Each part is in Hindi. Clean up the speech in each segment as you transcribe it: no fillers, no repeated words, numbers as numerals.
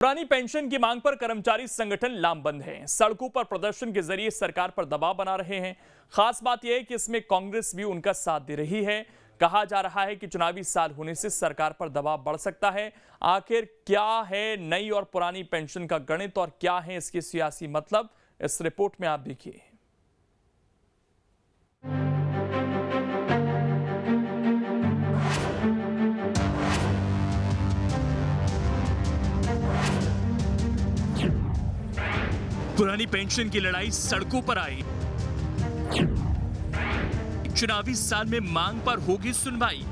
पुरानी पेंशन की मांग पर कर्मचारी संगठन लामबंद हैं। सड़कों पर प्रदर्शन के जरिए सरकार पर दबाव बना रहे हैं। खास बात यह है कि इसमें कांग्रेस भी उनका साथ दे रही है। कहा जा रहा है कि चुनावी साल होने से सरकार पर दबाव बढ़ सकता है। आखिर क्या है नई और पुरानी पेंशन का गणित और क्या है इसके सियासी मतलब, इस रिपोर्ट में आप देखिए। पुरानी पेंशन की लड़ाई सड़कों पर आई। चुनावी साल में मांग पर होगी सुनवाई।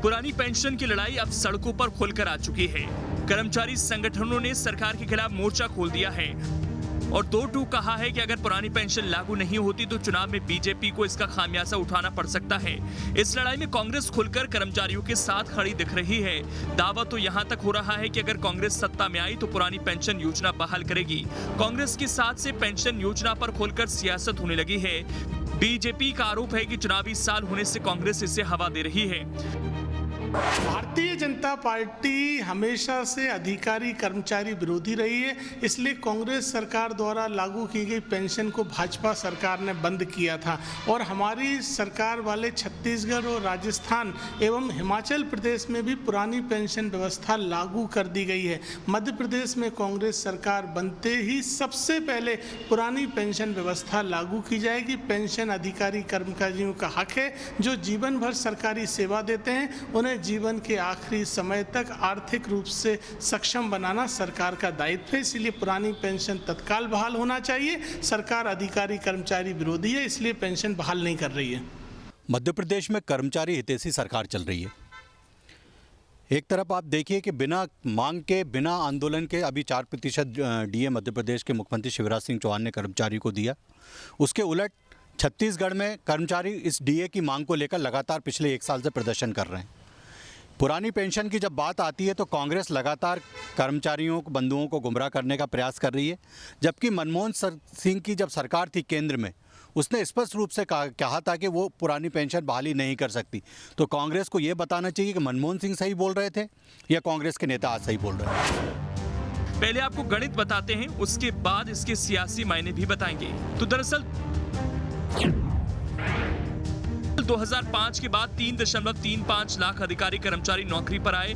पुरानी पेंशन की लड़ाई अब सड़कों पर खुलकर आ चुकी है। कर्मचारी संगठनों ने सरकार के खिलाफ मोर्चा खोल दिया है और दो टूक कहा है कि अगर पुरानी पेंशन लागू नहीं होती तो चुनाव में बीजेपी को इसका खामियाजा उठाना पड़ सकता है। इस लड़ाई में कांग्रेस खुलकर कर्मचारियों के साथ खड़ी दिख रही है। दावा तो यहां तक हो रहा है कि अगर कांग्रेस सत्ता में आई तो पुरानी पेंशन योजना बहाल करेगी। कांग्रेस के साथ से पेंशन योजना पर खुलकर सियासत होने लगी है। बीजेपी का आरोप है कि चुनावी साल होने से कांग्रेस इसे हवा दे रही है। भारतीय जनता पार्टी हमेशा से अधिकारी कर्मचारी विरोधी रही है, इसलिए कांग्रेस सरकार द्वारा लागू की गई पेंशन को भाजपा सरकार ने बंद किया था और हमारी सरकार वाले छत्तीसगढ़ और राजस्थान एवं हिमाचल प्रदेश में भी पुरानी पेंशन व्यवस्था लागू कर दी गई है। मध्य प्रदेश में कांग्रेस सरकार बनते ही सबसे पहले पुरानी पेंशन व्यवस्था लागू की जाएगी। पेंशन अधिकारी कर्मचारियों का हक है जो जीवन भर सरकारी सेवा देते हैं, उन्हें जीवन के आखिरी समय तक आर्थिक रूप से सक्षम बनाना सरकार का दायित्व है। इसलिए पुरानी पेंशन तत्काल बहाल होना चाहिए। सरकार अधिकारी कर्मचारी विरोधी है, इसलिए पेंशन बहाल नहीं कर रही है। मध्य प्रदेश में कर्मचारी हितैषी सरकार चल रही है। एक तरफ आप देखिए कि बिना मांग के, बिना आंदोलन के अभी 4% डीए मध्य प्रदेश के मुख्यमंत्री शिवराज सिंह चौहान ने कर्मचारी को दिया। उसके उलट छत्तीसगढ़ में कर्मचारी इस डीए की मांग को लेकर लगातार पिछले 1 साल से प्रदर्शन कर रहे हैं। पुरानी पेंशन की जब बात आती है तो कांग्रेस लगातार कर्मचारियों को, बंधुओं को गुमराह करने का प्रयास कर रही है। जबकि मनमोहन सिंह की जब सरकार थी केंद्र में, उसने स्पष्ट रूप से कहा था कि वो पुरानी पेंशन बहाली नहीं कर सकती। तो कांग्रेस को ये बताना चाहिए कि मनमोहन सिंह सही बोल रहे थे या कांग्रेस के नेता आज सही बोल रहे हैं। पहले आपको गणित बताते हैं, उसके बाद इसके सियासी मायने भी बताएंगे। तो दरअसल 2005 के बाद 3.35 लाख अधिकारी कर्मचारी नौकरी पर आए।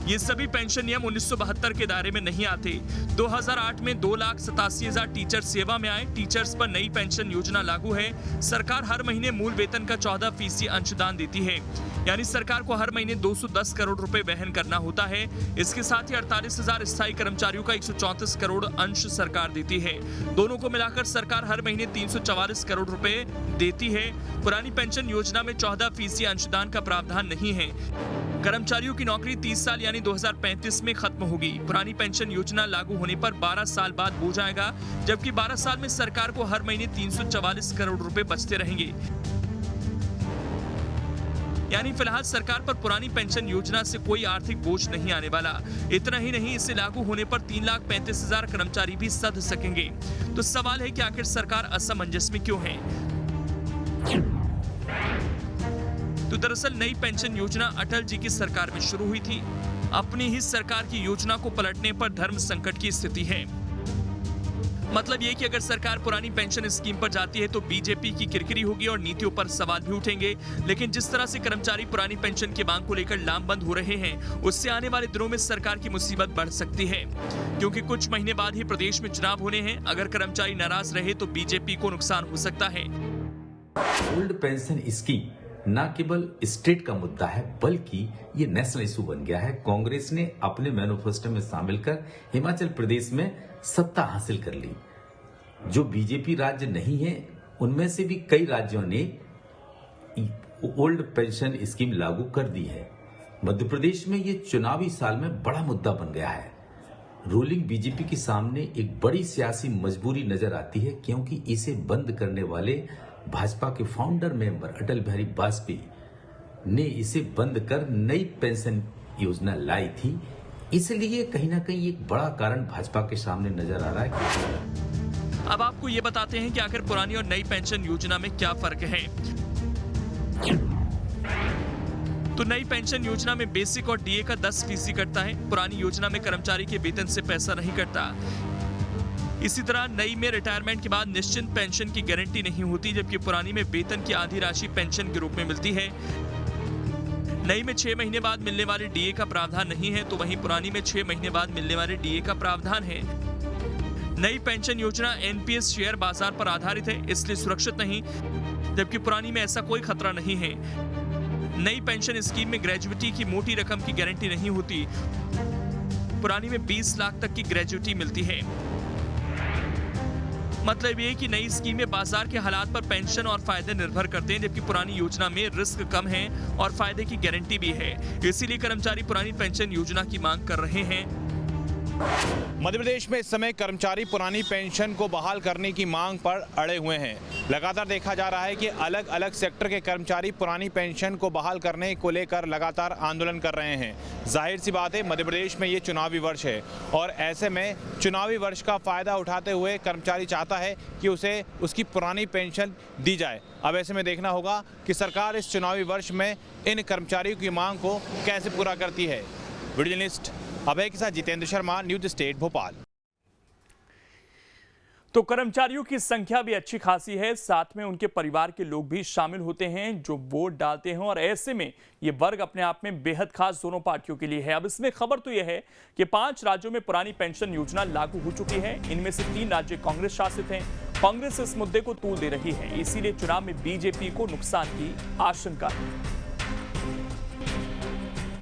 ये सभी पेंशन नियम 1972 के दायरे में नहीं आते। 2008 में 2,87,000 टीचर सेवा में आए। टीचर्स पर नई पेंशन योजना लागू है। सरकार हर महीने मूल वेतन का 14% अंशदान देती है, यानी सरकार को हर महीने 210 करोड़ रुपए वहन करना होता है। इसके साथ ही 48,000 स्थायी कर्मचारियों का 134 करोड़ अंश सरकार देती है। दोनों को मिलाकर सरकार हर महीने 344 करोड़ रुपए देती है। पुरानी पेंशन योजना में 14% अंशदान का प्रावधान नहीं है। कर्मचारियों की नौकरी 30 साल यानी 2035 में खत्म होगी। पुरानी पेंशन योजना लागू होने पर 12 साल बाद हो जाएगा, जबकि 12 साल में सरकार को हर महीने 344 करोड़ रुपए बचते रहेंगे। यानी फिलहाल सरकार पर पुरानी पेंशन योजना से कोई आर्थिक बोझ नहीं आने वाला। इतना ही नहीं, इसे लागू होने पर 3,35,000 कर्मचारी भी सध सकेंगे। तो सवाल है कि आखिर सरकार असमंजस में क्यों है? तो दरअसल नई पेंशन योजना अटल जी की सरकार में शुरू हुई थी। अपनी ही सरकार की योजना को पलटने पर धर्म संकट की स्थिति है। मतलब ये कि अगर सरकार पुरानी पेंशन स्कीम पर जाती है तो बीजेपी की किरकिरी होगी और नीतियों पर सवाल भी उठेंगे। लेकिन जिस तरह से कर्मचारी पुरानी पेंशन की मांग को लेकर लामबंद हो रहे हैं, उससे आने वाले दिनों में सरकार की मुसीबत बढ़ सकती है, क्योंकि कुछ महीने बाद ही प्रदेश में चुनाव होने हैं। अगर कर्मचारी नाराज रहे तो बीजेपी को नुकसान हो सकता है। ओल्ड पेंशन स्कीम न केवल स्टेट का मुद्दा है, बल्कि ये नेशनल इशू बन गया है। कांग्रेस ने अपने मैनिफेस्टो में शामिल कर हिमाचल प्रदेश में सत्ता हासिल कर ली। जो बीजेपी राज्य नहीं है, उनमें से भी कई राज्यों ने ओल्ड पेंशन स्कीम लागू कर दी है। मध्य प्रदेश में ये चुनावी साल में बड़ा मुद्दा बन गया है। रूलिंग बीजेपी के सामने एक बड़ी सियासी मजबूरी नजर आती है, क्योंकि इसे बंद करने वाले भाजपा के फाउंडर मेंबर अटल बिहारी वाजपेयी ने इसे बंद कर नई पेंशन योजना लाई थी। इसलिए कहीं ना कहीं एक बड़ा कारण भाजपा के सामने नजर आ रहा है। अब आपको ये बताते हैं कि आखिर पुरानी और नई पेंशन योजना में क्या फर्क है। तो नई पेंशन योजना में बेसिक और डीए का 10% कटता है। पुरानी योजना में कर्मचारी के वेतन से पैसा नहीं कटता। इसी तरह नई में रिटायरमेंट के बाद निश्चित पेंशन की गारंटी नहीं होती, जबकि पुरानी में वेतन की आधी राशि पेंशन के रूप में मिलती है। नई में 6 महीने बाद मिलने वाले डीए का प्रावधान नहीं है, तो वहीं पुरानी में 6 महीने बाद मिलने वाले डीए का प्रावधान है। नई पेंशन योजना एनपीएस शेयर बाजार पर आधारित है, इसलिए सुरक्षित नहीं, जबकि पुरानी में ऐसा कोई खतरा नहीं है। नई पेंशन स्कीम में ग्रेजुइटी की मोटी रकम की गारंटी नहीं होती। पुरानी में 20 लाख तक की ग्रेजुइटी मिलती है। मतलब ये कि नई स्कीम में बाजार के हालात पर पेंशन और फायदे निर्भर करते हैं, जबकि पुरानी योजना में रिस्क कम है और फायदे की गारंटी भी है। इसीलिए कर्मचारी पुरानी पेंशन योजना की मांग कर रहे हैं। मध्य प्रदेश में इस समय कर्मचारी पुरानी पेंशन को बहाल करने की मांग पर अड़े हुए हैं। लगातार देखा जा रहा है कि अलग अलग सेक्टर के कर्मचारी पुरानी पेंशन को बहाल करने को लेकर लगातार आंदोलन कर रहे हैं। जाहिर सी बात है, मध्य प्रदेश में ये चुनावी वर्ष है और ऐसे में चुनावी वर्ष का फायदा उठाते हुए कर्मचारी चाहता है कि उसे उसकी पुरानी पेंशन दी जाए। अब ऐसे में देखना होगा कि सरकार इस चुनावी वर्ष में इन कर्मचारियों की मांग को कैसे पूरा करती है। वीडियो जर्नलिस्ट अभय के साथ जितेंद्र शर्मा, न्यूज स्टेट भोपाल। तो कर्मचारियों की संख्या भी अच्छी खासी है, साथ में उनके परिवार के लोग भी शामिल होते हैं जो वोट डालते हैं, और ऐसे में ये वर्ग अपने आप में बेहद खास दोनों पार्टियों के लिए है। अब इसमें खबर तो यह है कि 5 राज्यों में पुरानी पेंशन योजना लागू हो चुकी है। इनमें से 3 राज्य कांग्रेस शासित हैं। कांग्रेस इस मुद्दे को तूल दे रही है, इसीलिए चुनाव में बीजेपी को नुकसान की आशंका है।